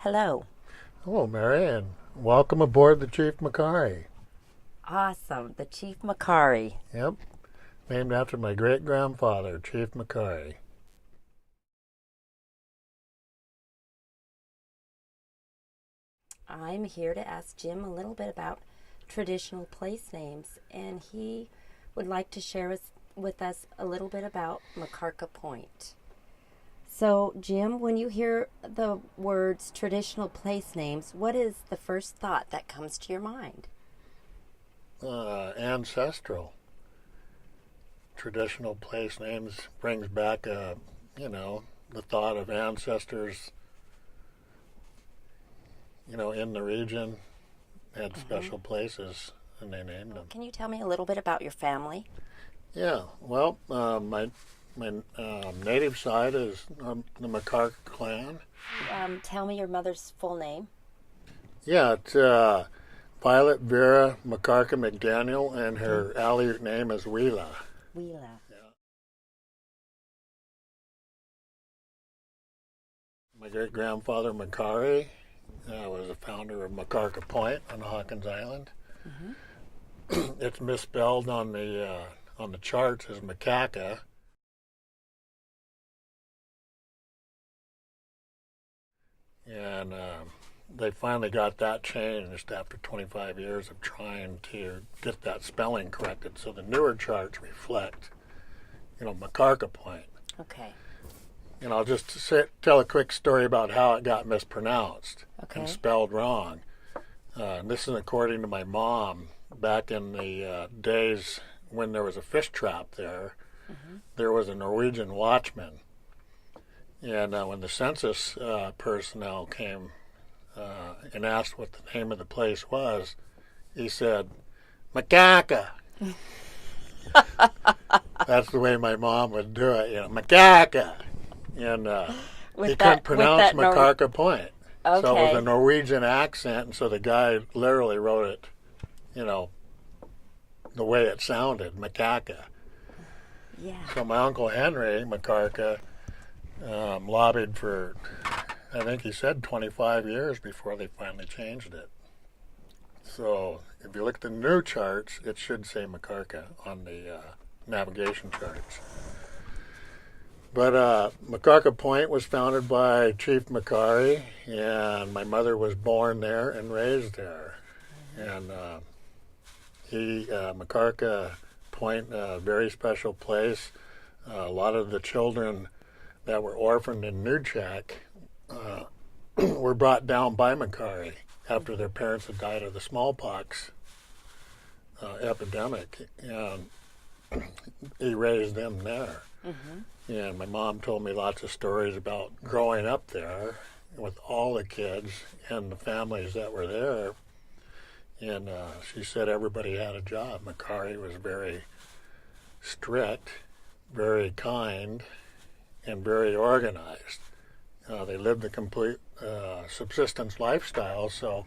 Hello. Hello, Mary, and welcome aboard the Chief Makarka. Awesome. The Chief Makarka. Yep, named after my great-grandfather, Chief Makarka. I'm here to ask Jim a little bit about traditional place names, and he would like to share with us a little bit about Makarka Point. So, Jim, when you hear the words traditional place names, what is the first thought that comes to your mind? Ancestral. Traditional place names brings back, the thought of ancestors, in the region had special places, and they named them. Can you tell me a little bit about your family? Yeah, well, my native side is the Makarka clan. Tell me your mother's full name. Yeah, it's Violet Vera Makarka McDaniel, and her Aleut name is Wheela. Wheela. Yeah. My great-grandfather Makarka was the founder of Makarka Point on Hawkins Island. It's misspelled on the charts as Makarka. And they finally got that changed after 25 years of trying to get that spelling corrected, so the newer charts reflect, Makarka Point. Okay. And I'll just tell a quick story about how it got mispronounced and spelled wrong. This is according to my mom. Back in the days when there was a fish trap there, there was a Norwegian watchman. And when the census personnel came and asked what the name of the place was, he said, Makarka. That's the way my mom would do it, Makarka. And he couldn't pronounce Makarka Point. Okay. So it was a Norwegian accent, and so the guy literally wrote it, the way it sounded, Makarka. Yeah. So my Uncle Henry Makarka lobbied for, I think he said 25 years before they finally changed it. So if you look at the new charts, it should say Makarka on the navigation charts. But Makarka Point was founded by Chief Makarka, and my mother was born there and raised there. And Makarka Point, a very special place. A lot of the children that were orphaned in Nujak were brought down by Makarka after their parents had died of the smallpox epidemic, and he raised them there. And my mom told me lots of stories about growing up there with all the kids and the families that were there. And she said everybody had a job. Makarka was very strict, very kind, and very organized. They lived a complete subsistence lifestyle, so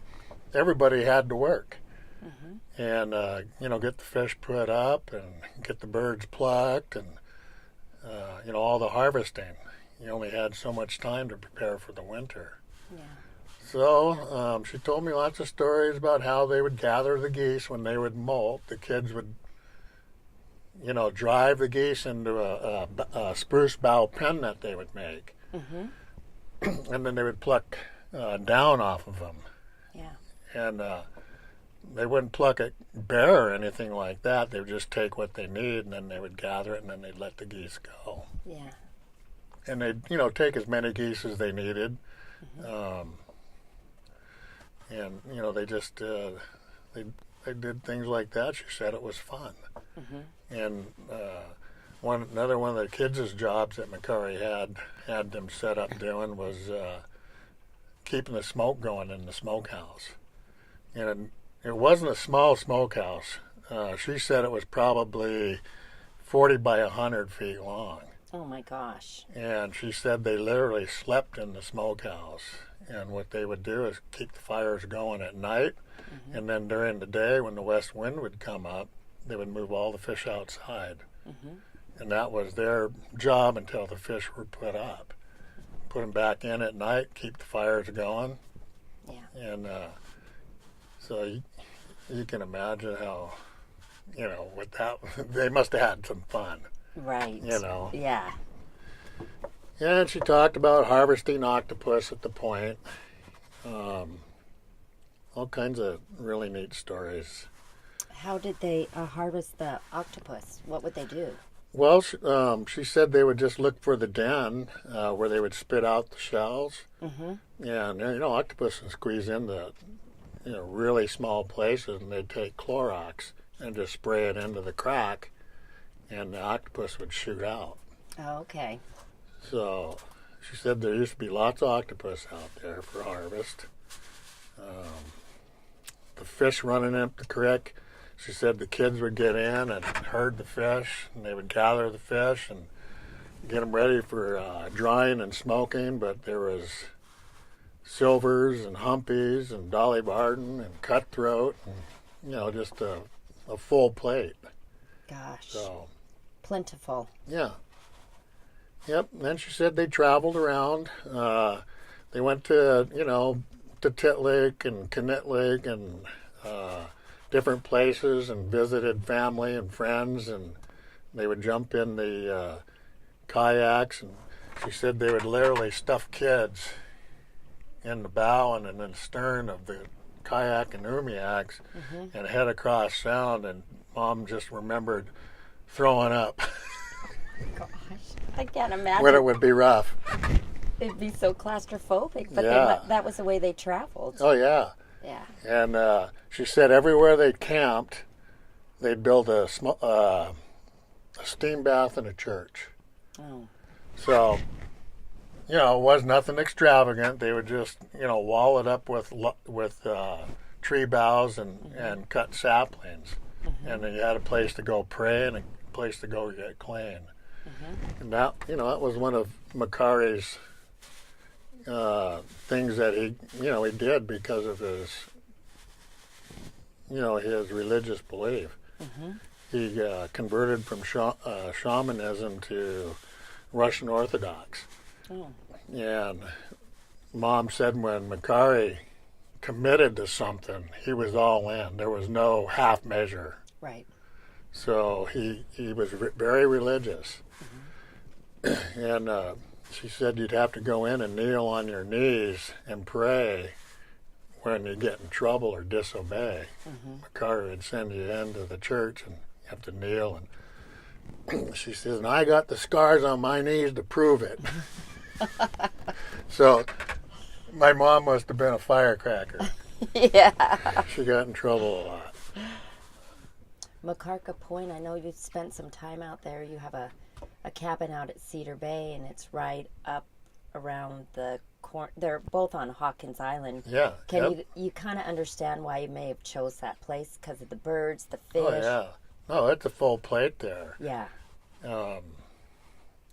everybody had to work. And, get the fish put up and get the birds plucked and, all the harvesting. You only had so much time to prepare for the winter. Yeah. So she told me lots of stories about how they would gather the geese when they would molt. The kids would, drive the geese into a spruce bough pen that they would make. And then they would pluck down off of them. Yeah. And they wouldn't pluck it bare or anything like that. They would just take what they need, and then they would gather it, and then they'd let the geese go. Yeah. And they'd, take as many geese as they needed. And, they just, they did things like that. She said it was fun. And another one of the kids' jobs that Makarka had them set up doing was keeping the smoke going in the smokehouse. And it wasn't a small smokehouse. She said it was probably 40 by 100 feet long. Oh my gosh. And she said they literally slept in the smokehouse. And what they would do is keep the fires going at night. And then during the day, when the west wind would come up, they would move all the fish outside. And that was their job until the fish were put them back in at night, keep the fires going. Yeah. And so you can imagine how, with that, they must have had some fun. Right. Yeah. Yeah. And she talked about harvesting octopus at the point. All kinds of really neat stories. How did they harvest the octopus? What would they do? Well, she said they would just look for the den where they would spit out the shells. Mm-hmm. And, octopus can squeeze into, really small places, and they'd take Clorox and just spray it into the crack, and the octopus would shoot out. Oh, okay. So she said there used to be lots of octopus out there for harvest. The fish running up the creek, she said the kids would get in and herd the fish, and they would gather the fish and get them ready for drying and smoking. But there was silvers and humpies and Dolly Varden and cutthroat, and, just a full plate. Gosh. So plentiful. Yeah. Yep. And then she said they traveled around. They went to, to Titlick and Knitlick and different places and visited family and friends, and they would jump in the kayaks, and she said they would literally stuff kids in the bow and in the stern of the kayak and umiaks and head across Sound, and Mom just remembered throwing up. Gosh, I can't imagine. When it would be rough. It'd be so claustrophobic, but Yeah. that was the way they traveled. Oh, yeah. Yeah. And she said everywhere they camped, they'd build a steam bath and a church. Oh. So, it was nothing extravagant. They would just, wall it up with tree boughs and cut saplings. And then you had a place to go pray and a place to go get clean. And that, that was one of Makari's things that he did because of his, his religious belief. He converted from shamanism to Russian Orthodox. Oh. And Mom said when Makari committed to something, he was all in. There was no half measure. Right. So he was very religious. And she said you'd have to go in and kneel on your knees and pray when you get in trouble or disobey. Makarka would send you into the church and you have to kneel. And she says, and I got the scars on my knees to prove it. So my mom must have been a firecracker. Yeah. She got in trouble a lot. Makarka Point, I know you've spent some time out there. You have a cabin out at Cedar Bay, and it's right up around the corner. They're both on Hawkins Island. Yeah. Can you kind of understand why you may have chose that place? Because of the birds, the fish? Oh, yeah. No, it's a full plate there. Yeah.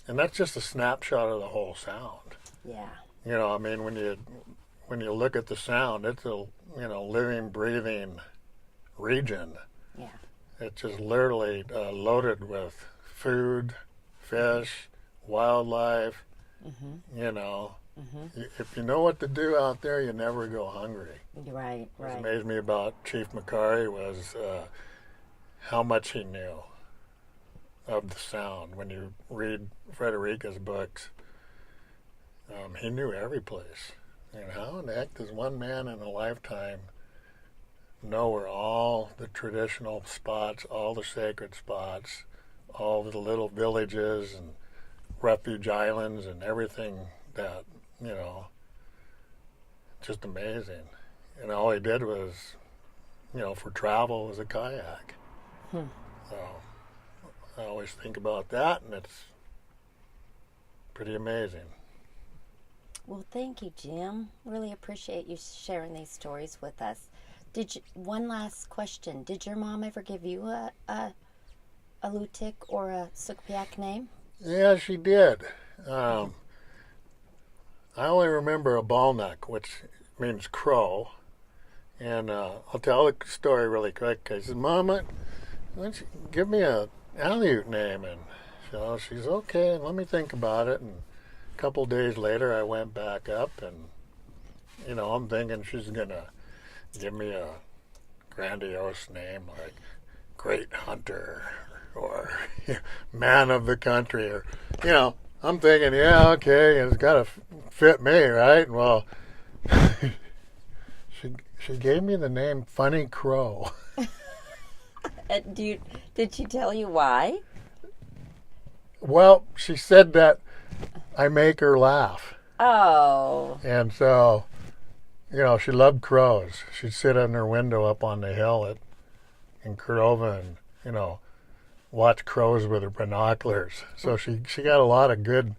And that's just a snapshot of the whole Sound. Yeah. When you look at the Sound, it's a living, breathing region. Yeah. It's just literally loaded with food, fish, wildlife. If you know what to do out there, you never go hungry. Right. What amazed me about Chief Makarka was how much he knew of the Sound. When you read Frederica's books, he knew every place. And how in the heck does one man in a lifetime know where all the traditional spots, all the sacred spots, all the little villages and refuge islands and everything that, just amazing. And all he did was, for travel was a kayak. So I always think about that, and it's pretty amazing. Well, thank you, Jim. Really appreciate you sharing these stories with us. One last question. Did your mom ever give you a Lutik or a Sukpiak name? Yeah, she did. I only remember a Balnuk, which means crow. And I'll tell the story really quick. I said, Mom, why don't you give me a Aleut name? And so she's okay, let me think about it. And a couple days later, I went back up, and I'm thinking she's gonna give me a grandiose name like Great Hunter or Man of the Country, or I'm thinking, yeah, okay, it's got to fit me, right? Well, she gave me the name Funny Crow. Did she tell you why? Well, she said that I make her laugh. Oh. And so, she loved crows. She'd sit in her window up on the hill in Cordova and, watch crows with her binoculars. So she got a lot of good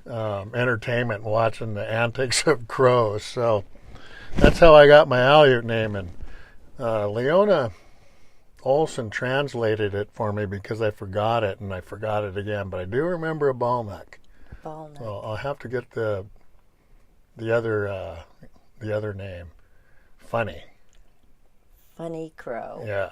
entertainment watching the antics of crows. So that's how I got my Aleut name. And Leona Olson translated it for me because I forgot it, and I forgot it again. But I do remember a Balmac. Balmac. So I'll have to get the other name. Funny Crow. Yeah.